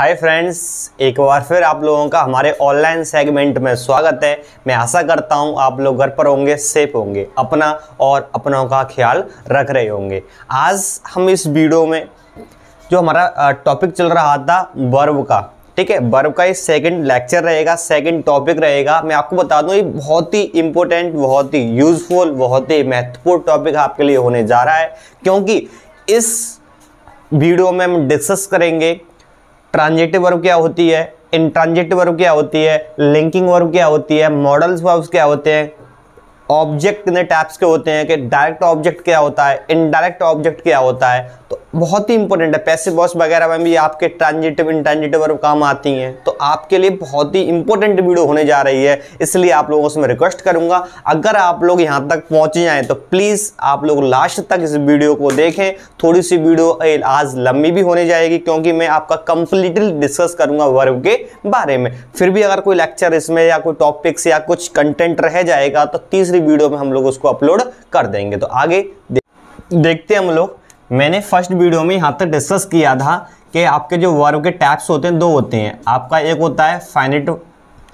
Hi friends, एक बार फिर आप लोगों का हमारे ऑनलाइन सेगमेंट में स्वागत है। मैं आशा करता हूं आप लोग घर पर होंगे, सेफ होंगे, अपना और अपनों का ख्याल रख रहे होंगे। आज हम इस वीडियो में जो हमारा टॉपिक चल रहा था वर्ब का, ठीक है, वर्ब का ये सेकंड लेक्चर रहेगा, सेकंड टॉपिक रहेगा। मैं आपको बता दूं ये बहुत ही इंपॉर्टेंट, बहुत ही यूजफुल, बहुत ही महत्वपूर्ण टॉपिक आपके लिए होने जा रहा है, क्योंकि इस वीडियो में हम डिस्कस करेंगे ट्रांजिटिव वर्ब क्या होती है, इंट्रांजिटिव वर्ब क्या होती है, लिंकिंग वर्ब क्या होती है, मॉडल्स वर्ब्स क्या होते हैं, ऑब्जेक्ट कितने टाइप्स के होते हैं, कि डायरेक्ट ऑब्जेक्ट क्या होता है, इनडायरेक्ट ऑब्जेक्ट क्या होता है। तो बहुत ही इंपॉर्टेंट है। पैसिव वॉइस वगैरह में भी आपके ट्रांजिटिव इंट्रांजिटिव वर्ब काम आती हैं, तो आपके लिए बहुत ही इंपॉर्टेंट वीडियो होने जा रही है। इसलिए आप लोगों से मैं रिक्वेस्ट करूंगा, अगर आप लोग यहाँ तक पहुंचे जाएं तो प्लीज़ आप लोग लास्ट तक इस वीडियो को देखें। थोड़ी सी वीडियो आज लंबी भी होने जाएगी, क्योंकि मैं आपका कंप्लीटली डिस्कस करूंगा वर्ब के बारे में। फिर भी अगर कोई लेक्चर इसमें या कोई टॉपिक्स या कुछ कंटेंट रह जाएगा तो तीसरी वीडियो में हम लोग उसको अपलोड कर देंगे। तो आगे देखते हैं हम लोग। मैंने फर्स्ट वीडियो में यहाँ तक डिस्कस किया था कि आपके जो वर्ब के टाइप्स होते हैं, दो होते हैं। आपका एक होता है फाइनिट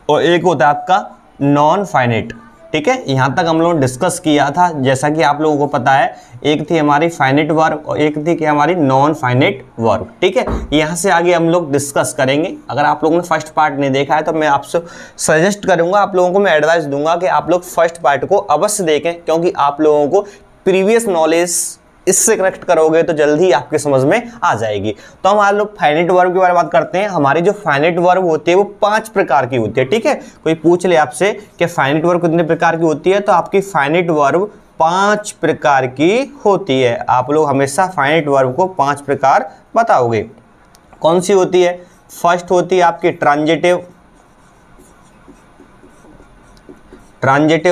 और एक होता है आपका नॉन फाइनिट, ठीक है। यहाँ तक हम लोग डिस्कस किया था। जैसा कि आप लोगों को पता है, एक थी हमारी फाइनिट वर्ब और एक थी कि हमारी नॉन फाइनिट वर्ब, ठीक है। यहाँ से आगे हम लोग डिस्कस करेंगे। अगर आप लोगों ने फर्स्ट पार्ट नहीं देखा है तो मैं आपसे सजेस्ट करूँगा, आप लोगों को मैं एडवाइस दूंगा कि आप लोग फर्स्ट पार्ट को अवश्य देखें, क्योंकि आप लोगों को प्रीवियस नॉलेज इससे कनेक्ट करोगे तो जल्दी आपके समझ में आ जाएगी। तो हम आज लोग फाइनिट वर्ब के बारे में बात करते हैं। हमारी जो फाइनिट वर्ब होती है वो 5 प्रकार की होती है, ठीक है। कोई पूछ ले आपसे कि फाइनिट वर्ब कितने प्रकार की होती है, तो आपकी फाइनिट वर्ब 5 प्रकार की होती है। आप लोग हमेशा फाइनिट वर्ब को 5 प्रकार बताओगे। कौन सी होती है? फर्स्ट होती है आपकी ट्रांजिटिव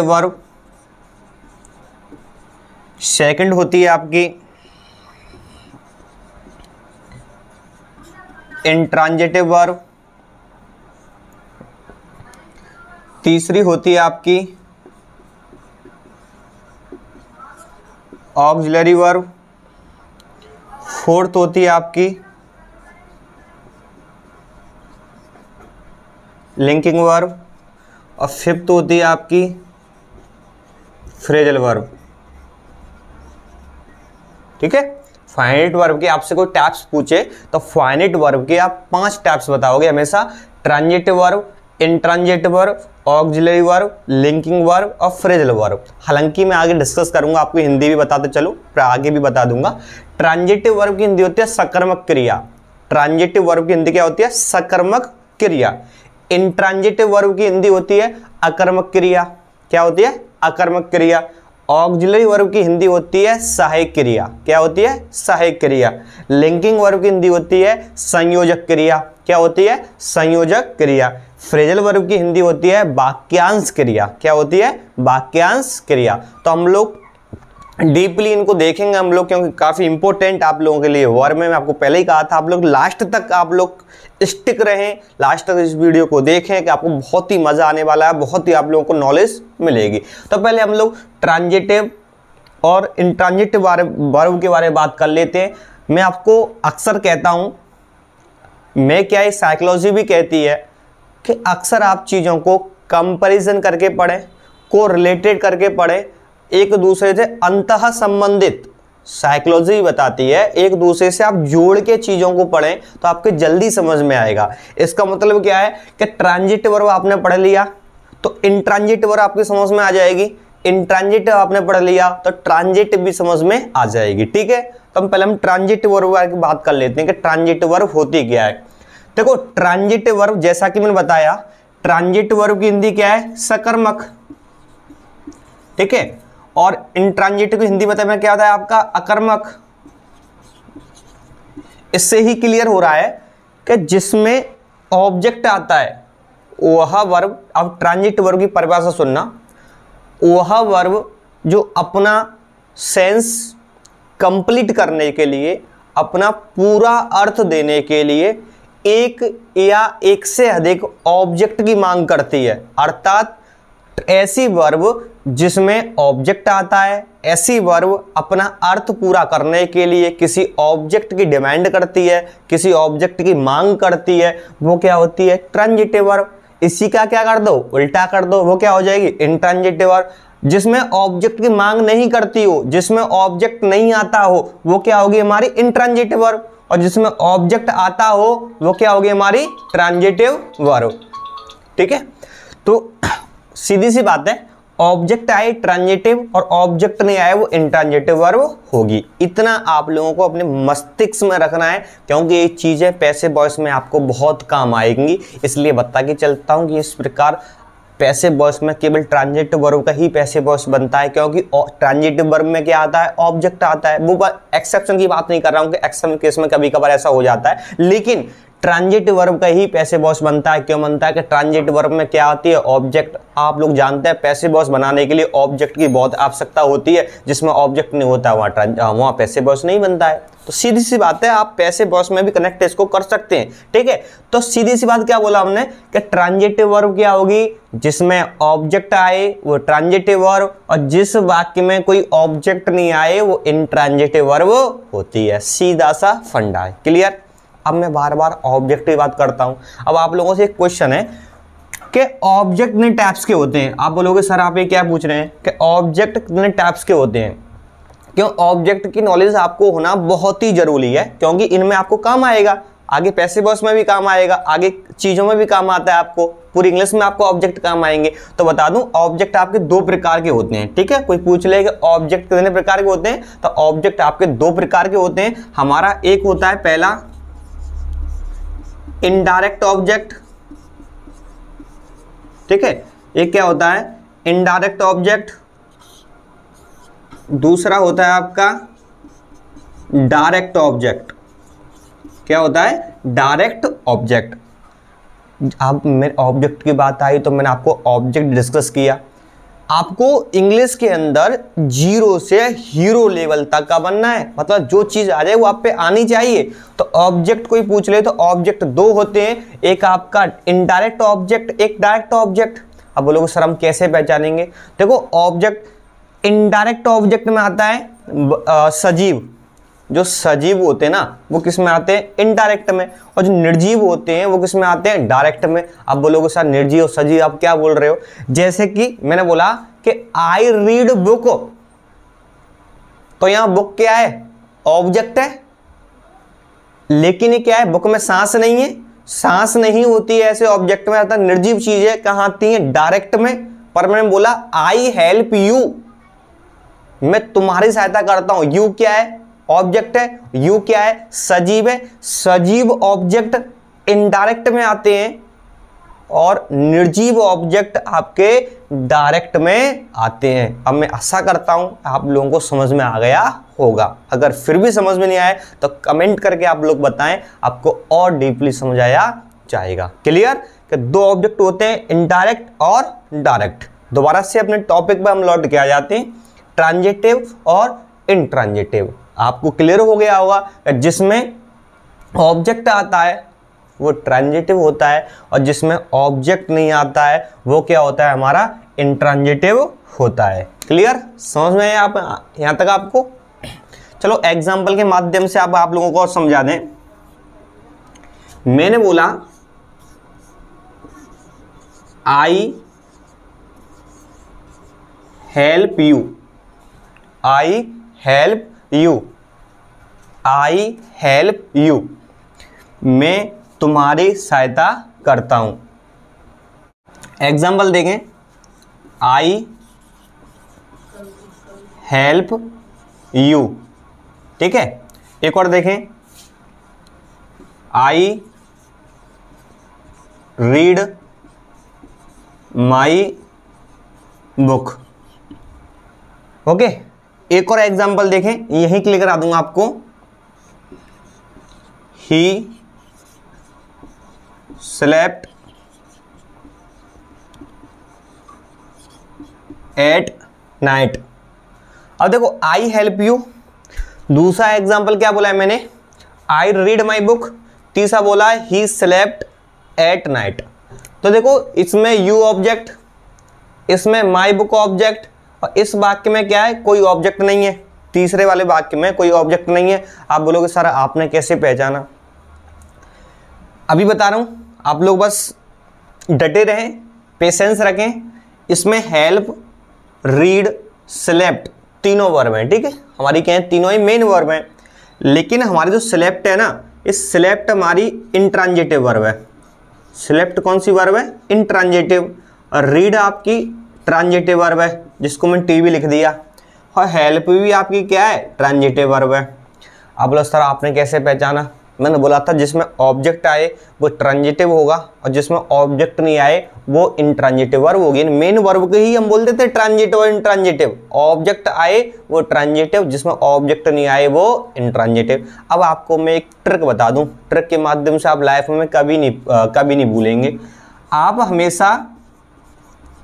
वर्ब। सेकंड होती है आपकी इंट्रांजिटिव वर्ब। तीसरी होती है आपकी ऑक्सिलरी वर्ब। फोर्थ होती है आपकी लिंकिंग वर्ब और फिफ्थ होती है आपकी फ्रेजल वर्ब, ठीक है। फाइनिट वर्ब के आपसे कोई टाइप्स पूछे तो फाइनिट वर्ब के आप 5 टाइप्स बताओगे हमेशा। Transitive verb, intransitive verb, auxiliary verb, linking verb और फ्रेजल वर्ब। हालांकि मैं आगे डिस्कस करूंगा, आपको हिंदी भी बताते चलो, फिर आगे भी बता दूंगा। ट्रांजिटिव वर्ब की हिंदी होती है सकर्मक क्रिया। ट्रांजिटिव वर्ब की हिंदी क्या होती है? सकर्मक क्रिया। इंट्रांजिटिव वर्ब की हिंदी होती है अकर्मक क्रिया। क्या होती है? अकर्मक क्रिया। ऑक्सिलरी वर्ब की हिंदी होती है सहायक क्रिया। क्या होती है? सहायक क्रिया। लिंकिंग वर्ब की हिंदी होती है संयोजक क्रिया। क्या होती है? संयोजक क्रिया। फ्रेजल वर्ब की हिंदी होती है वाक्यांश क्रिया। क्या होती है? वाक्यांश क्रिया। तो हम लोग डीपली इनको देखेंगे हम लोग, क्योंकि काफ़ी इंपॉर्टेंट आप लोगों के लिए वर्ब में। मैं आपको पहले ही कहा था, आप लोग लास्ट तक आप लोग स्टिक रहें, लास्ट तक इस वीडियो को देखें कि आपको बहुत ही मज़ा आने वाला है, बहुत ही आप लोगों को नॉलेज मिलेगी। तो पहले हम लोग ट्रांजिटिव और इंट्रांजिटिव वर्ब के बारे में बात कर लेते हैं। मैं आपको अक्सर कहता हूँ, मैं क्या है, साइकोलॉजी भी कहती है कि अक्सर आप चीज़ों को कंपैरिजन करके पढ़ें, को रिलेटेड करके पढ़ें, एक दूसरे से अंतः संबंधित। साइकोलॉजी बताती है एक दूसरे से आप जोड़ के चीज़ों को पढ़ें तो आपके जल्दी समझ में आएगा। इसका मतलब क्या है कि ट्रांजिटिव वर्ब आपने पढ़ लिया तो इंट्रांजिटिव वर्ब आपकी समझ में आ जाएगी, इंट्रांजिटिव आपने पढ़ लिया तो ट्रांजिटिव भी समझ में आ जाएगी, ठीक है। तो हम पहले ट्रांजिटिव वर्ब की बात कर लेते हैं कि ट्रांजिटिव वर्ब होती क्या है। देखो, ट्रांजिटिव वर्ब जैसा कि मैंने बताया, ट्रांजिटिव वर्ब की हिंदी क्या है? सकर्मक, ठीक है। और इंट्रांजिटिव की हिंदी बताया क्या होता है आपका? अकर्मक। इससे ही क्लियर हो रहा है कि जिसमें ऑब्जेक्ट आता है वह वर्ब, अब ट्रांजिटिव वर्ब की परिभाषा सुनना, वह वर्ब जो अपना सेंस कंप्लीट करने के लिए, अपना पूरा अर्थ देने के लिए एक या एक से अधिक ऑब्जेक्ट की मांग करती है। अर्थात ऐसी वर्ब जिसमें ऑब्जेक्ट आता है। ऐसी वर्ब अपना अर्थ पूरा करने के लिए किसी ऑब्जेक्ट की डिमांड करती है, किसी ऑब्जेक्ट की मांग करती है, वो क्या होती है? Transitive verb. इसी का क्या कर दो? उल्टा कर दो, वो क्या हो जाएगी? Intransitive verb. जिसमें ऑब्जेक्ट की मांग नहीं करती हो, जिसमें ऑब्जेक्ट नहीं आता हो, वो क्या होगी? हमारी इंट्रांजिटिव वर्ब। और जिसमें ऑब्जेक्ट आता हो वो क्या होगी? हमारी ट्रांजिटिव वर्ब। ठीक है, तो सीधी सी बात है, ऑब्जेक्ट आए ट्रांजिटिव और ऑब्जेक्ट नहीं आए वो इंट्रांजिटिव वर्ब होगी। इतना आप लोगों को अपने मस्तिष्क में रखना है, क्योंकि ये चीजें पैसिव वॉइस में आपको बहुत काम आएंगी। इसलिए बता के चलता हूं कि इस प्रकार पैसिव वॉइस में केवल ट्रांजिटिव वर्ब का ही पैसिव वॉइस बनता है, क्योंकि ट्रांजिटिव वर्ब में क्या आता है? ऑब्जेक्ट आता है। वो एक्सेप्शन की बात नहीं कर रहा हूं कि एक्सेप्शन केस में कभी कभार ऐसा हो जाता है, लेकिन ट्रांजिटिव वर्ब का ही पैसिव वॉइस बनता है। क्यों बनता है? कि ट्रांजिटिव वर्ब में क्या होती है? ऑब्जेक्ट। आप लोग जानते हैं पैसिव वॉइस बनाने के लिए ऑब्जेक्ट की बहुत आवश्यकता होती है। जिसमें ऑब्जेक्ट नहीं होता वहां पैसिव वॉइस नहीं बनता है। तो सीधी सी बात है, आप पैसिव वॉइस में भी कनेक्ट इसको कर सकते हैं। ठीक है, तो सीधी सी बात क्या बोला हमने कि ट्रांजिटिव वर्ब क्या होगी? जिसमें ऑब्जेक्ट आए वो ट्रांजिटिव वर्ब, और जिस वाक्य में कोई ऑब्जेक्ट नहीं आए वो इंट्रांजिटिव वर्ब होती है। सीधा सा फंडा है। क्लियर? अब मैं बार बार ऑब्जेक्ट की बात करता हूं। अब आप लोगों से एक क्वेश्चन है कि ऑब्जेक्ट कितने टाइप्स के होते हैं? आप बोलोगे सर आप ये क्या पूछ रहे हैं कि ऑब्जेक्ट कितने टाइप्स के होते हैं? क्यों? ऑब्जेक्ट की नॉलेज आपको होना बहुत ही जरूरी है, क्योंकि इनमें आपको काम आएगा। आगे पैसिव वॉइस में भी काम आएगा, आगे चीजों में भी काम आता है आपको। पूरी इंग्लिश में आपको ऑब्जेक्ट काम आएंगे। तो बता दूं, ऑब्जेक्ट आपके दो प्रकार के होते हैं। ठीक है, कोई पूछ ले कि ऑब्जेक्ट कितने प्रकार के होते हैं, तो ऑब्जेक्ट आपके दो प्रकार के होते हैं। हमारा एक होता है पहला इनडायरेक्ट ऑब्जेक्ट। ठीक है, एक क्या होता है? Indirect object. दूसरा होता है आपका डायरेक्ट ऑब्जेक्ट। क्या होता है? Direct object. अब मेरे ऑब्जेक्ट की बात आई तो मैंने आपको ऑब्जेक्ट डिस्कस किया। आपको इंग्लिश के अंदर 0 से हीरो लेवल तक का बनना है, मतलब जो चीज आ जाए वो आप पे आनी चाहिए। तो ऑब्जेक्ट कोई पूछ ले तो ऑब्जेक्ट दो होते हैं, एक आपका इनडायरेक्ट ऑब्जेक्ट, एक डायरेक्ट ऑब्जेक्ट। अब बोलोगे सर हम कैसे पहचानेंगे? देखो, ऑब्जेक्ट इनडायरेक्ट ऑब्जेक्ट में आता है सजीव। जो सजीव होते हैं ना वो किस में आते हैं? इनडायरेक्ट में। और जो निर्जीव होते हैं वो किस में आते हैं? डायरेक्ट में। अब बोलोगे सर निर्जीव और सजीव आप क्या बोल रहे हो? जैसे कि मैंने बोला कि आई रीड बुक, तो यहां बुक क्या है? ऑब्जेक्ट है। लेकिन ये क्या है? बुक में सांस नहीं है, सांस नहीं होती है ऐसे ऑब्जेक्ट में आता। निर्जीव चीज है, कहां आती है? डायरेक्ट में। पर मैंने बोला आई हेल्प यू, मैं तुम्हारी सहायता करता हूं। यू क्या है? ऑब्जेक्ट है। यू क्या है? सजीव है। सजीव ऑब्जेक्ट इनडायरेक्ट में आते हैं और निर्जीव ऑब्जेक्ट आपके डायरेक्ट में आते हैं। अब मैं आशा करता हूं आप लोगों को समझ में आ गया होगा। अगर फिर भी समझ में नहीं आए तो कमेंट करके आप लोग बताएं, आपको और डीपली समझ आया जाएगा। क्लियर? कि दो ऑब्जेक्ट होते हैं, इनडायरेक्ट और डायरेक्ट। दोबारा से अपने टॉपिक पर हम लौट के आ जाते हैं, ट्रांजिटिव और इंट्रांजिटिव। आपको क्लियर हो गया होगा जिसमें ऑब्जेक्ट आता है वो ट्रांजिटिव होता है, और जिसमें ऑब्जेक्ट नहीं आता है वो क्या होता है? हमारा इंट्रांजिटिव होता है। क्लियर? समझ में आया आप यहां तक आपको? चलो एग्जाम्पल के माध्यम से आप लोगों को और समझा दें। मैंने बोला I help you, I help you, I help you, मैं तुम्हारी सहायता करता हूं। एग्जाम्पल देखें, आई हेल्प यू। ठीक है, एक और देखें, I read my book. Okay, एक और एग्जाम्पल देखें, यहीं क्लिक करा दूंगा आपको। He slept at night. अब देखो आई हेल्प यू, दूसरा एग्जाम्पल क्या बोला है मैंने? I read my book. तीसरा बोला है ही स्लेप्ट एट नाइट। तो देखो इसमें यू ऑब्जेक्ट, इसमें माई बुक ऑब्जेक्ट, और इस वाक्य में क्या है, कोई ऑब्जेक्ट नहीं है। तीसरे वाले वाक्य में कोई ऑब्जेक्ट नहीं है। आप बोलोगे सर आपने कैसे पहचाना? अभी बता रहा हूं, आप लोग बस डटे रहें, पेशेंस रखें। इसमें हेल्प, रीड, स्लेप्ट तीनों वर्ब हैं, ठीक है। हमारी क्या है, तीनों ही मेन वर्ब हैं। लेकिन हमारी जो स्लेप्ट है ना, इस स्लेप्ट हमारी इंट्रांजिटिव वर्ब है। स्लेप्ट कौन सी वर्ब है? इंट्रांजिटिव। और रीड आपकी ट्रांजिटिव वर्ब है, जिसको मैंने टी भी लिख दिया। और हेल्प भी आपकी क्या है, ट्रांजिटिव वर्ब है। अब बोलो सर आपने कैसे पहचाना? मैंने बोला था जिसमें ऑब्जेक्ट आए वो ट्रांजिटिव होगा और जिसमें ऑब्जेक्ट नहीं आए वो इंट्रांजिटिव वर्ब होगी। मेन वर्ब के ही हम बोलते थे ट्रांजिटिव और इंट्रांजिटिव। ऑब्जेक्ट आए वो ट्रांजिटिव, जिसमें ऑब्जेक्ट नहीं आए वो इंट्रांजिटिव। अब आपको मैं एक ट्रिक बता दूं, ट्रिक के माध्यम से आप लाइफ में कभी नहीं भूलेंगे। आप हमेशा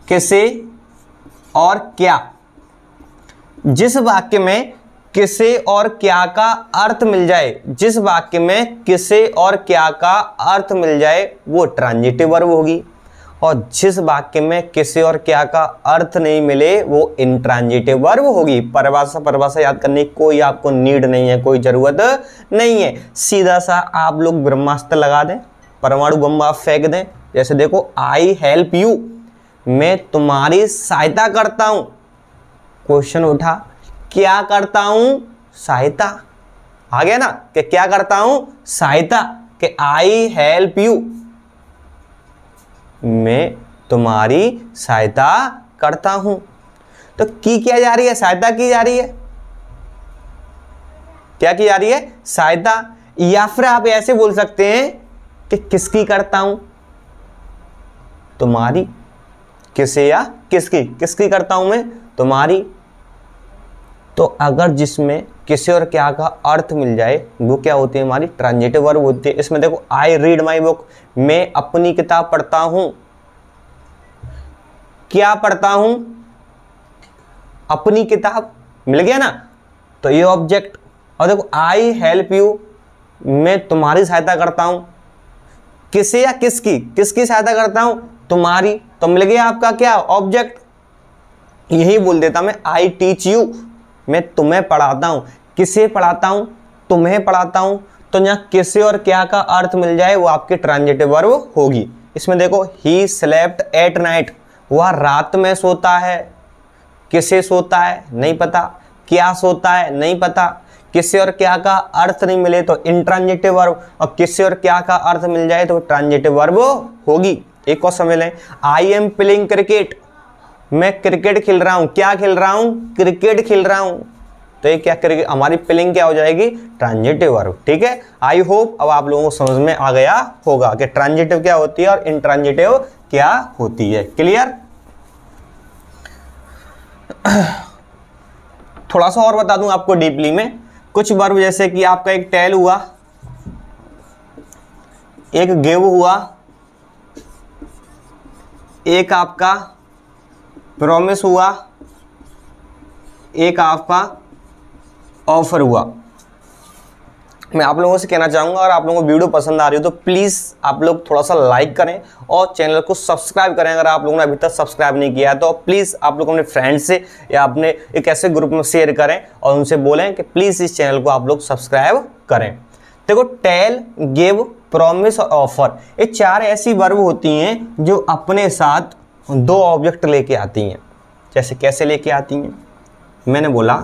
किसे और क्या, जिस वाक्य में किसे और क्या का अर्थ मिल जाए, जिस वाक्य में किसे और क्या का अर्थ मिल जाए वो ट्रांजिटिव वर्ब होगी। और जिस वाक्य में किसे और क्या का अर्थ नहीं मिले वो इंट्रांजिटिव वर्ब होगी। परिभाषा याद करने की कोई आपको नीड नहीं है, कोई जरूरत नहीं है। सीधा सा आप लोग ब्रह्मास्त्र लगा दें, परमाणु बम आप फेंक दें। जैसे देखो, आई हेल्प यू, मैं तुम्हारी सहायता करता हूं। क्वेश्चन उठा, क्या करता हूं? सहायता। आ गया ना कि क्या करता हूं? सहायता। कि आई हेल्प यू, मैं तुम्हारी सहायता करता हूं। तो की क्या जा रही है? सहायता की जा रही है। क्या की जा रही है? सहायता। या फिर आप ऐसे बोल सकते हैं कि किसकी करता हूं? तुम्हारी। किसे या किसकी? किसकी करता हूं मैं? तुम्हारी। तो अगर जिसमें किसी और क्या का अर्थ मिल जाए वो क्या होती है? हमारी ट्रांजिटिव वर्ब होती है। इसमें देखो, आई रीड माई बुक, मैं अपनी किताब पढ़ता हूं। क्या पढ़ता हूं? अपनी किताब। मिल गया ना? तो ये ऑब्जेक्ट। और देखो, आई हेल्प यू, मैं तुम्हारी सहायता करता हूं। किसे या किसकी? किसकी सहायता करता हूं? तुम्हारी। तो मिल गया आपका क्या? ऑब्जेक्ट। यही बोल देता मैं, आई टीच यू, मैं तुम्हें पढ़ाता हूं। किसे पढ़ाता हूं? तुम्हें पढ़ाता हूं। तो यहां किसे और क्या का अर्थ मिल जाए वो आपकी ट्रांजिटिव वर्ब होगी। इसमें देखो, ही स्लेप्ट एट नाइट, वह रात में सोता है। किसे सोता है? नहीं पता। क्या सोता है? नहीं पता। किसे और क्या का अर्थ नहीं मिले तो इंट्रांजिटिव वर्ब, और किसे और क्या का अर्थ मिल जाए तो ट्रांजिटिव वर्ब होगी। एक और समझ लें, आई एम प्लेइंग क्रिकेट, मैं क्रिकेट खेल रहा हूं। क्या खेल रहा हूं? क्रिकेट खेल रहा हूं। तो ये क्या क्रिकेट, हमारी प्लेइंग क्या हो जाएगी? Transitive verb. ठीक है, आई होप अब आप लोगों को समझ में आ गया होगा कि ट्रांजिटिव क्या होती है और इंट्रांजिटिव क्या होती है। क्लियर? थोड़ा सा और बता दूं आपको डीपली में। कुछ वर्ब जैसे कि आपका एक टेल हुआ, एक गिव हुआ, एक आपका प्रॉमिस हुआ, एक आपका ऑफर हुआ। मैं आप लोगों से कहना चाहूँगा, और आप लोगों को वीडियो पसंद आ रही हो तो प्लीज़ आप लोग थोड़ा सा लाइक करें और चैनल को सब्सक्राइब करें। अगर आप लोगों ने अभी तक सब्सक्राइब नहीं किया है तो प्लीज़ आप लोग अपने फ्रेंड्स से या अपने एक ऐसे ग्रुप में शेयर करें और उनसे बोलें कि प्लीज़ इस चैनल को आप लोग सब्सक्राइब करें। देखो, टेल, गिव, प्रॉमिस और ऑफर, ये चार ऐसी वर्ब होती हैं जो अपने साथ दो ऑब्जेक्ट लेके आती हैं। जैसे कैसे लेके आती हैं? मैंने बोला,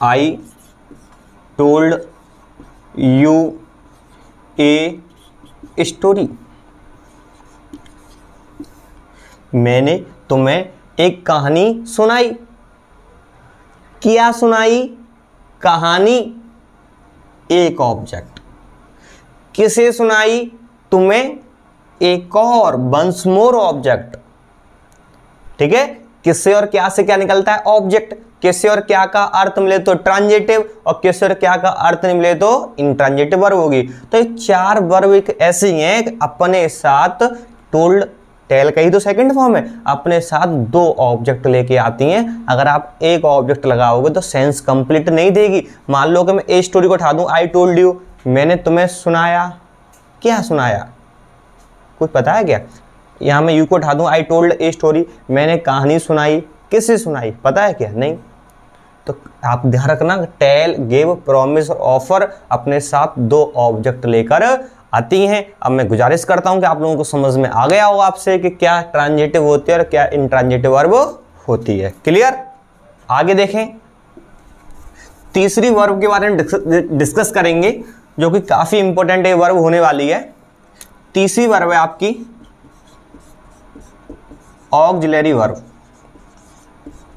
I told U a story, मैंने तुम्हें एक कहानी सुनाई। क्या सुनाई? कहानी। एक ऑब्जेक्ट। किसे सुनाई? तुम्हें। एक और, वंस मोर ऑब्जेक्ट। ठीक है, किससे और क्या से क्या निकलता है? ऑब्जेक्ट। किससे और क्या का अर्थ मिले तो ट्रांजिटिव, और किससे और क्या का अर्थ नहीं मिले तो इंट्रांजिटिव वर्ब होगी। तो ये चार वर्ब एक ऐसी हैं अपने साथ, टोल्ड, टेल का ही तो सेकंड फॉर्म है, अपने साथ दो ऑब्जेक्ट लेके आती हैं। अगर आप एक ऑब्जेक्ट लगाओगे तो सेंस कंप्लीट नहीं देगी। मान लो कि मैं ए स्टोरी को उठा दूं, आई टोल्ड यू, मैंने तुम्हें सुनाया। क्या सुनाया? कुछ पता है क्या? यहाँ मैं यू को उठा दूं, आई टोल्ड ए स्टोरी, मैंने कहानी सुनाई। किससे सुनाई, पता है क्या? नहीं। तो आप ध्यान रखना, टेल, गिव, प्रॉमिस और ऑफर अपने साथ 2 ऑब्जेक्ट लेकर आती हैं। अब मैं गुजारिश करता हूं कि आप लोगों को समझ में आ गया होगा आपसे कि क्या ट्रांजिटिव होती है और क्या इंट्रांजिटिव वर्ब होती है। क्लियर? आगे देखें, तीसरी वर्ब के बारे में डिस्कस करेंगे जो कि काफी इंपॉर्टेंट वर्ब होने वाली है। तीसरी वर्ब है आपकी ऑक्सिलरी वर्ब।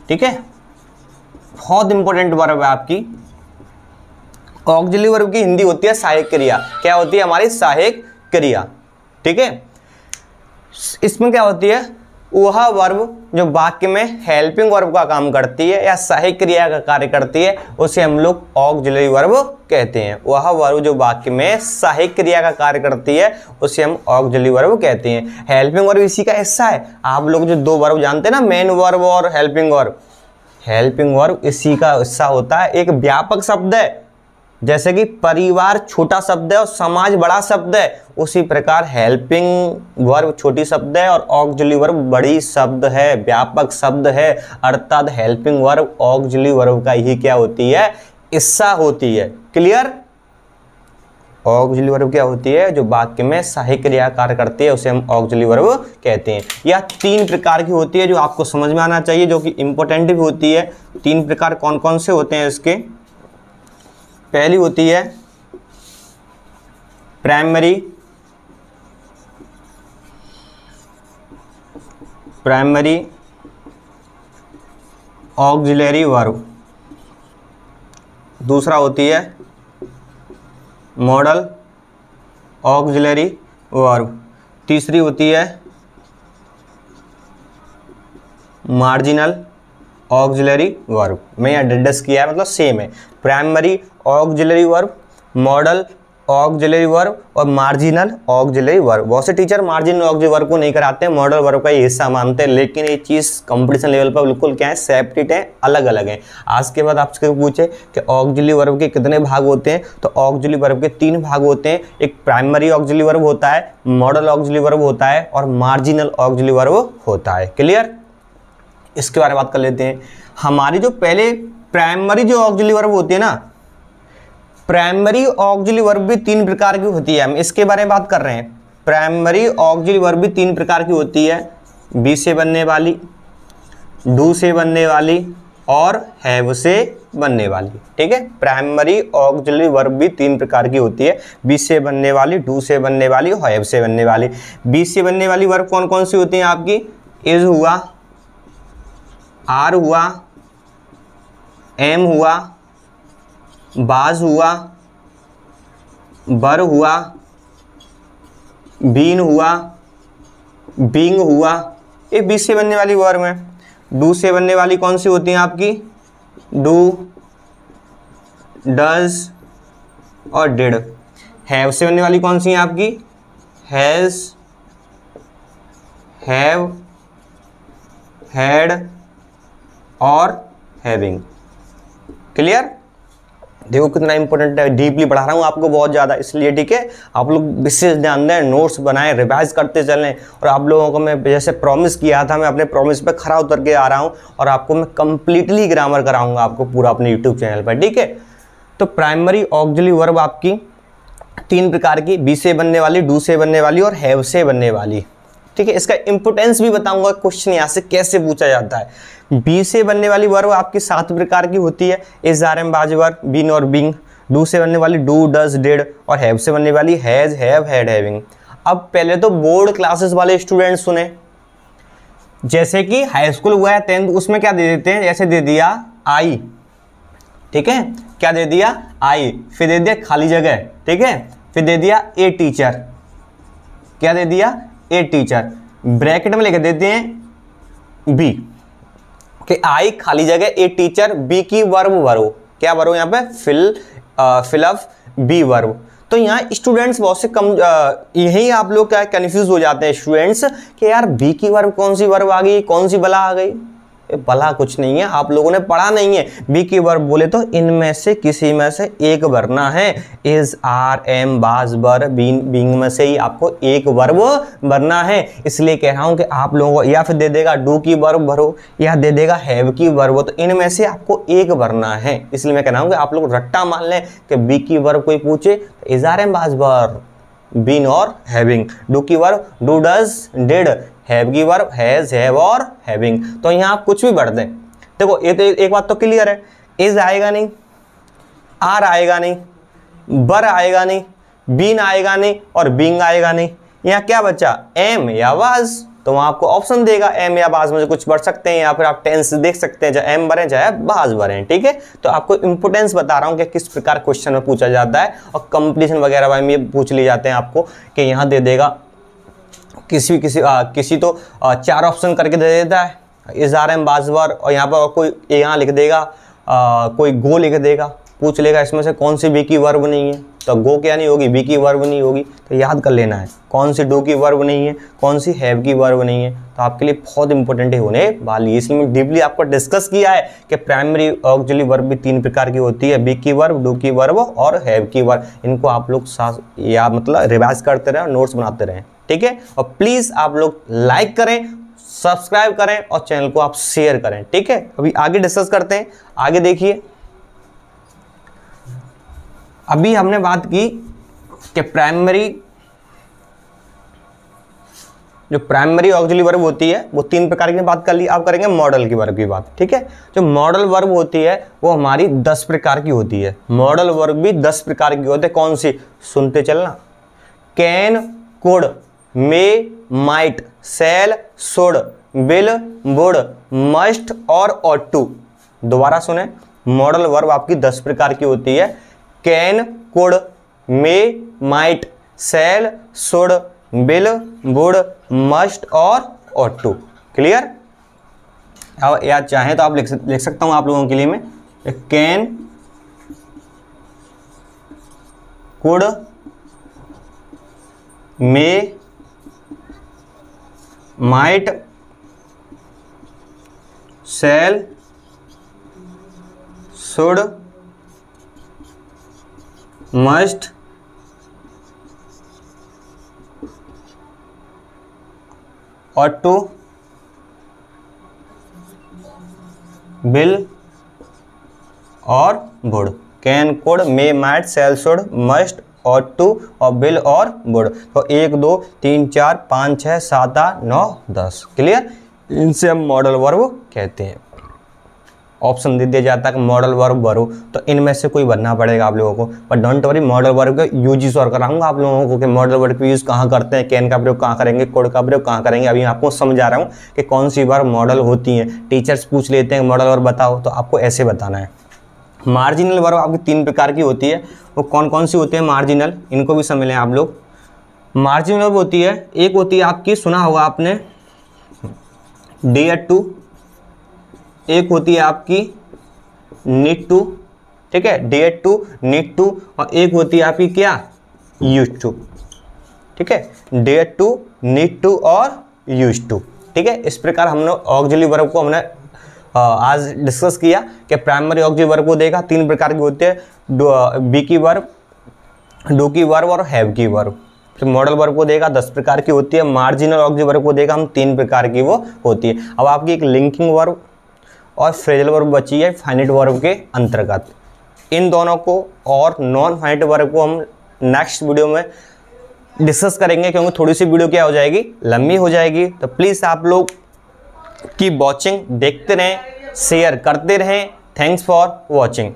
ठीक है, बहुत इंपॉर्टेंट वर्ब है आपकी। ऑक्सिलरी वर्ब की हिंदी होती है सहायक क्रिया। क्या होती है हमारी? सहायक क्रिया। ठीक है, इसमें क्या होती है? वह वर्ब जो वाक्य में हेल्पिंग वर्ब का काम करती है या सहायक क्रिया का कार्य करती है, उसे हम लोग ऑक्सिलरी वर्ब कहते हैं। वह वर्ब जो वाक्य में सहायक क्रिया का कार्य करती है उसे हम ऑक्सिलरी वर्ब कहते हैं। हेल्पिंग वर्ब इसी का हिस्सा है। आप लोग जो 2 वर्ब जानते हैं ना, मेन वर्ब और हेल्पिंग वर्ब, हेल्पिंग वर्ब इसी का हिस्सा होता है। एक व्यापक शब्द है, जैसे कि परिवार छोटा शब्द है और समाज बड़ा शब्द है, उसी प्रकार हेल्पिंग वर्ब छोटी शब्द है और ऑक्सिलरी वर्ब बड़ी शब्द है, व्यापक शब्द है। अर्थात हेल्पिंग वर्ब ऑक्सिलरी वर्ब का ही क्या होती है? हिस्सा होती है। क्लियर? ऑक्सिलरी वर्ब क्या होती है? जो वाक्य में सहायक क्रिया कार्य करती है उसे हम ऑक्सिलरी वर्ब कहते हैं। यह 3 प्रकार की होती है जो आपको समझ में आना चाहिए, जो कि इंपॉर्टेंट भी होती है। 3 प्रकार कौन कौन से होते हैं इसके? पहली होती है प्राइमरी ऑक्सिलरी वर्ब। दूसरा होती है मॉडल ऑक्सिलरी वर्ब। तीसरी होती है मार्जिनल ऑक्सिलरी वर्ब। मैं यहाँ डिस्कस किया है, मतलब सेम है। Primary auxiliary verb, model auxiliary verb और मार्जिनल ऑक्सिलरी वर्ब। बहुत से टीचर मार्जिनल ऑक्सिलरी वर्ब को नहीं कराते हैं, मॉडल वर्ब का ही हिस्सा मानते हैं, लेकिन ये चीज़ कंपटीशन लेवल पर बिल्कुल क्या है? सेपरेट है, अलग अलग है। आज के बाद आपसे पूछे कि ऑक्सिलरी वर्ब के कितने भाग होते हैं, तो ऑक्सिलरी वर्ब के 3 भाग होते हैं। एक प्राइमरी ऑक्सिलरी वर्ब होता है, मॉडल ऑक्सिलरी वर्ब होता है और मार्जिनल ऑक्सिलरी वर्ब होता है। क्लियर? इसके बारे में बात कर लेते हैं। हमारी जो पहले प्राइमरी जो ऑक्सिलरी वर्ब होती है ना, प्राइमरी ऑक्सिलरी वर्ब भी 3 प्रकार की होती है। हम इसके बारे में बात कर रहे हैं। प्राइमरी ऑक्सिलरी वर्ब भी 3 प्रकार की होती है, बी से बनने वाली, डू से बनने वाली और हैव से बनने वाली। ठीक है, प्राइमरी ऑक्सिलरी वर्ब भी 3 प्रकार की होती है, बी से बनने वाली, डू से बनने वाली और हैव से बनने वाली। बी से बनने वाली वर्ब कौन कौन सी होती हैं आपकी? इज हुआ, आर हुआ, एम हुआ, बाज हुआ, बर हुआ, बीन हुआ, बींग हुआ। ये बी से बनने वाली वर्ब है। डू से बनने वाली कौन सी होती हैं आपकी? डू, डज और डिड। हैव से बनने वाली कौन सी हैं आपकी? हैज, हैव, हैड और हैविंग। क्लियर? देखो कितना इंपॉर्टेंट है, डीपली पढ़ा रहा हूँ आपको बहुत ज़्यादा, इसलिए ठीक है आप लोग विशेष ध्यान दें, नोट्स बनाएं, रिवाइज करते चलें। और आप लोगों को मैं जैसे प्रॉमिस किया था, मैं अपने प्रॉमिस पे खरा उतर के आ रहा हूँ और आपको मैं कंप्लीटली ग्रामर कराऊंगा आपको पूरा अपने यूट्यूब चैनल पर। ठीक है, तो प्राइमरी ऑक्सिलरी वर्ब आपकी 3 प्रकार की, बी से बनने वाली, डू से बनने वाली और हैव से बनने वाली। ठीक है, इसका इंपोर्टेंस भी बताऊंगा, क्वेश्चन यहाँ से कैसे पूछा जाता है। बी से बनने वाली वर्ब आपकी 7 प्रकार की होती है, इज, आर, एम, बाज वर्ब, बीन और बींग। डू से बनने वाली डू, डज, डिड और हैव से बनने वाली हैज, हैव, हैड, हैविंग। अब पहले तो बोर्ड क्लासेस वाले स्टूडेंट सुने, जैसे कि हाई स्कूल हुआ है 10th, उसमें क्या दे देते हैं? जैसे दे दिया आई, ठीक है, क्या दे दिया? आई, फिर दे दिया खाली जगह, ठीक है, फिर दे दिया ए टीचर, क्या दे दिया? ए टीचर, ब्रैकेट में लेके देते हैं बी, कि आई खाली जगह ए टीचर, बी की वर्ब भरो, क्या भरो यहाँ पे? Fill up B verb. तो यहाँ स्टूडेंट्स बहुत से कम यही आप लोग क्या कंफ्यूज हो जाते हैं स्टूडेंट्स कि यार बी की वर्ब कौन सी वर्ब आ गई, कौन सी बला आ गई। भला कुछ नहीं है, आप लोगों ने पढ़ा नहीं है। बी की वर्ब बोले तो इनमें से किसी में से एक भरना है। इज, आर, एम, बाज, बर, बीन, बीइंग में से ही आपको एक वर्ब भरना है। इसलिए कह रहा हूं कि आप लोगों को या फिर दे देगा डू की वर्ब भरो या दे देगा हैव की वर्ब, तो इनमें से आपको एक भरना है। इसलिए मैं कह रहा हूं कि आप लोग रट्टा मान लें कि बी की वर्ब कोई पूछे इज, आर, एम, बाज, बर, बीन और हैविंग। डू की verb do, does, did. Have की वर्ब हैज, हैव और हैविंग। तो यहाँ आप कुछ भी भर दें। देखो ये तो एक बात तो क्लियर है, इज आएगा नहीं, आर आएगा नहीं, बर आएगा नहीं, बीन आएगा नहीं और बीइंग आएगा नहीं। यहाँ क्या बचा, एम या वाज। तो वहाँ आपको ऑप्शन देगा एम या बाज में से कुछ भर सकते हैं, या फिर आप टेंस देख सकते हैं, चाहे एम भरें चाहे बाज भरें। ठीक है, तो आपको इंपोर्टेंस बता रहा हूँ कि किस प्रकार क्वेश्चन में पूछा जाता है, और कंपटीशन वगैरह में ये पूछ लिए जाते हैं आपको कि यहाँ दे देगा किसी तो 4 ऑप्शन करके दे देता है, इज, आर, एम, बाज, बर, और यहाँ पर कोई यहाँ लिख देगा कोई गो लिख देगा, पूछ लेगा इसमें से कौन सी बी की वर्ब नहीं है, तो गो क्या नहीं होगी, बी की वर्ब नहीं होगी। तो याद कर लेना है कौन सी डू की वर्ब नहीं है, कौन सी हैव की वर्ब नहीं है। तो आपके लिए बहुत इंपॉर्टेंट होने वाली है। इसलिए मैं डीपली आपको डिस्कस किया है कि प्राइमरी ऑक्सिलरी वर्ब भी 3 प्रकार की होती है, बी की वर्ब, डू की वर्ब और हैव की वर्ब। इनको आप लोग या मतलब रिवाइज करते रहें, नोट्स बनाते रहें। ठीक है, और प्लीज़ आप लोग लाइक करें, सब्सक्राइब करें और चैनल को आप शेयर करें। ठीक है, अभी आगे डिस्कस करते हैं। आगे देखिए, अभी हमने बात की कि जो प्राइमरी ऑक्सिलरी वर्ब होती है वो 3 प्रकार की बात कर ली। अब करेंगे मॉडल की वर्ब की बात। ठीक है, जो मॉडल वर्ब होती है वो हमारी 10 प्रकार की होती है। मॉडल वर्ब भी 10 प्रकार की होती है। कौन सी, सुनते चलना, can, could, may, might, shall, should, will, would, must और ऑट टू। दोबारा सुने, मॉडल वर्ब आपकी 10 प्रकार की होती है। Can, could, may, might, shall, should, will, would, must और ऑट टू। क्लियर? अब या चाहे तो आप लिख सकता हूं आप लोगों के लिए मैं, can, could, may, might, shall, should, must और टू, विल और would. Can, could, may, might, shall, should, must और टू और विल और वुड। तो 1 2 3 4 5 6 7 8 9 10। क्लियर? इनसे हम मॉडल वर्ब कहते हैं। ऑप्शन दे दिया जाता है कि मॉडल वर्ब भरो, तो इनमें से कोई भरना पड़ेगा आप लोगों को। पर डोंट वरी, मॉडल वर्ब का यूज और कराऊंगा आप लोगों को कि मॉडल वर्ब का यूज कहाँ करते हैं, कैन का प्रयोग कहाँ करेंगे, कोड का प्रयोग कहाँ करेंगे। अभी आपको समझा रहा हूँ कि कौन सी वर्ब मॉडल होती हैं। टीचर्स पूछ लेते हैं मॉडल वर्ब बताओ, तो आपको ऐसे बताना है। मार्जिनल वर्ब आपकी 3 प्रकार की होती है। वो कौन कौन सी होती है मार्जिनल, इनको भी समझ लें आप लोग। मार्जिनल वर्ब होती है, एक होती है आपकी, सुना होगा आपने, डियर टू। एक होती है आपकी नीड टू। ठीक है, डियर टू, नीड टू। और एक होती है आपकी क्या, यूज टू। ठीक है, डियर टू, नीड टू और यूज टू। ठीक है, इस प्रकार हमने ऑक्सिलरी वर्ब को हमने आज डिस्कस किया कि प्राइमरी ऑक्सिलरी वर्ब को देखा 3 प्रकार की होती है, बी की वर्ब, डू की वर्ब और हैव की वर्ब। तो मॉडल वर्ब को देखा 10 प्रकार की होती है। मार्जिनल ऑक्सिलरी वर्ब को देखा हम 3 प्रकार की वो होती है। अब आपकी एक लिंकिंग वर्ब और फ्रेजल वर्ब बची है फाइनाइट वर्ब के अंतर्गत। इन दोनों को और नॉन फाइनाइट वर्ब को हम नेक्स्ट वीडियो में डिस्कस करेंगे, क्योंकि थोड़ी सी वीडियो क्या हो जाएगी, लंबी हो जाएगी। तो प्लीज़ आप लोग की वॉचिंग देखते रहें, शेयर करते रहें। Thanks for watching.